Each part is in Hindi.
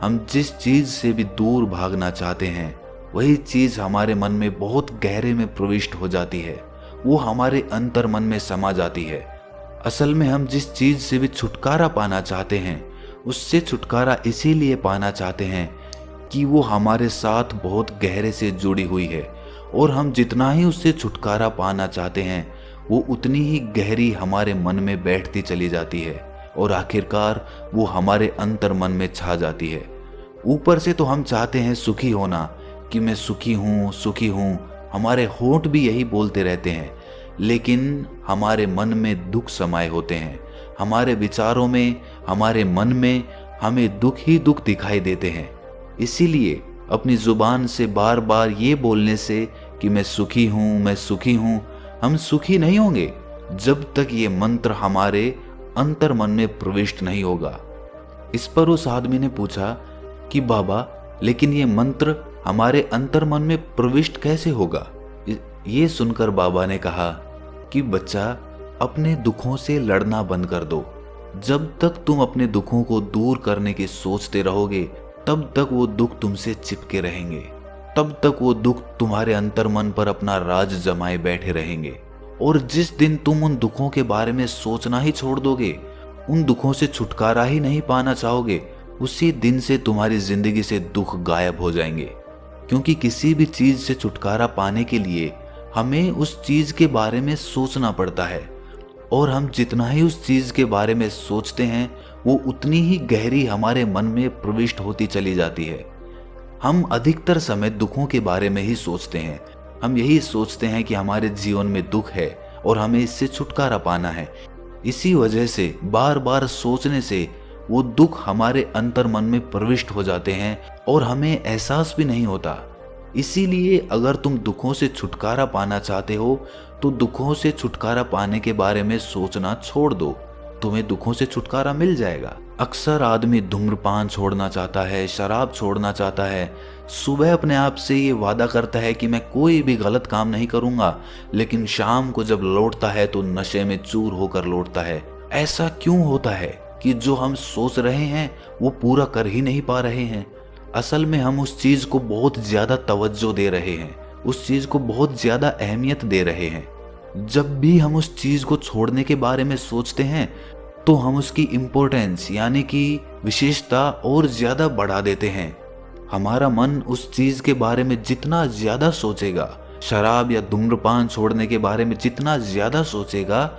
हम जिस चीज से भी दूर भागना चाहते हैं वही चीज हमारे मन में बहुत गहरे में प्रविष्ट हो जाती है, वो हमारे अंतर मन में समा जाती है। असल में हम जिस चीज से भी छुटकारा पाना चाहते हैं उससे छुटकारा इसीलिए पाना चाहते हैं कि वो हमारे साथ बहुत गहरे से जुड़ी हुई है, और हम जितना ही उससे छुटकारा पाना चाहते हैं वो उतनी ही गहरी हमारे मन में बैठती चली जाती है और आखिरकार वो हमारे अंतर मन में छा जाती है। ऊपर से तो हम चाहते हैं सुखी होना, कि मैं सुखी हूँ, हमारे होंठ भी यही बोलते रहते हैं, लेकिन हमारे मन में दुख समाये होते हैं। हमारे विचारों में, हमारे मन में हमें दुख ही दुख दिखाई देते हैं। इसीलिए अपनी जुबान से बार बार ये बोलने से कि मैं सुखी हूँ, हम सुखी नहीं होंगे जब तक ये मंत्र हमारे अंतर मन में प्रविष्ट नहीं होगा। इस पर उस आदमी ने पूछा कि बाबा, लेकिन ये मंत्र हमारे अंतर मन में प्रविष्ट कैसे होगा? ये सुनकर बाबा ने कहा कि बच्चा, अपने दुखों से लड़ना बंद कर दो। जब तक तुम अपने दुखों को दूर करने की सोचते रहोगे तब तक वो दुख तुमसे चिपके रहेंगे, तब तक वो दुख तुम्हारे अंतर मन पर अपना राज जमाए बैठे रहेंगे। और जिस दिन तुम उन दुखों के बारे में सोचना ही छोड़ दोगे, उन दुखों से छुटकारा ही नहीं पाना चाहोगे, उसी दिन से तुम्हारी जिंदगी से दुख गायब हो जाएंगे। क्योंकि किसी भी चीज से छुटकारा पाने के लिए हमें उस चीज के बारे में सोचना पड़ता है, और हम जितना ही उस चीज के बारे में सोचते हैं वो उतनी ही गहरी हमारे मन में प्रविष्ट होती चली जाती है। हम अधिकतर समय दुखों के बारे में ही सोचते हैं। हम यही सोचते हैं कि हमारे जीवन में दुख है और हमें इससे छुटकारा पाना है। इसी वजह से बार बार सोचने से वो दुख हमारे अंतर मन में प्रविष्ट हो जाते हैं और हमें एहसास भी नहीं होता। इसीलिए अगर तुम दुखों से छुटकारा पाना चाहते हो तो दुखों से छुटकारा पाने के बारे में सोचना छोड़ दो, तुम्हें दुखों से छुटकारा मिल जाएगा। अक्सर आदमी धूम्रपान छोड़ना चाहता है, शराब छोड़ना चाहता है, सुबह अपने आप से ये वादा करता है कि मैं कोई भी गलत काम नहीं करूंगा, लेकिन शाम को जब लौटता है तो नशे में चूर होकर लौटता है। ऐसा क्यों होता है कि जो हम सोच रहे हैं वो पूरा कर ही नहीं पा रहे हैं? असल में हम उस चीज को बहुत ज्यादा तवज्जो दे रहे हैं, उस चीज को बहुत ज्यादा अहमियत दे रहे हैं। जब भी हम उस चीज को छोड़ने के बारे में सोचते हैं तो हम उसकी इम्पोर्टेंस यानी कि विशेषता और ज्यादा बढ़ा देते हैं। हमारा मन उस चीज के बारे में जितना ज्यादा सोचेगा, शराब या धूम्रपान छोड़ने के बारे में जितना ज्यादा सोचेगा,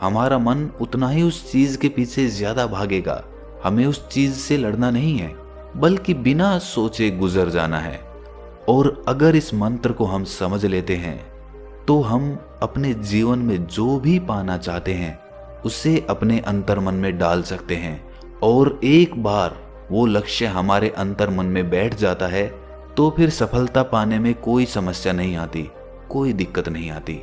हमारा मन उतना ही उस चीज के पीछे ज्यादा भागेगा। हमें उस चीज से लड़ना नहीं है, बल्कि बिना सोचे गुजर जाना है। और अगर इस मंत्र को हम समझ लेते हैं तो हम अपने जीवन में जो भी पाना चाहते हैं उसे अपने अंतर मन में डाल सकते हैं, और एक बार वो लक्ष्य हमारे अंतर मन में बैठ जाता है तो फिर सफलता पाने में कोई समस्या नहीं आती, कोई दिक्कत नहीं आती।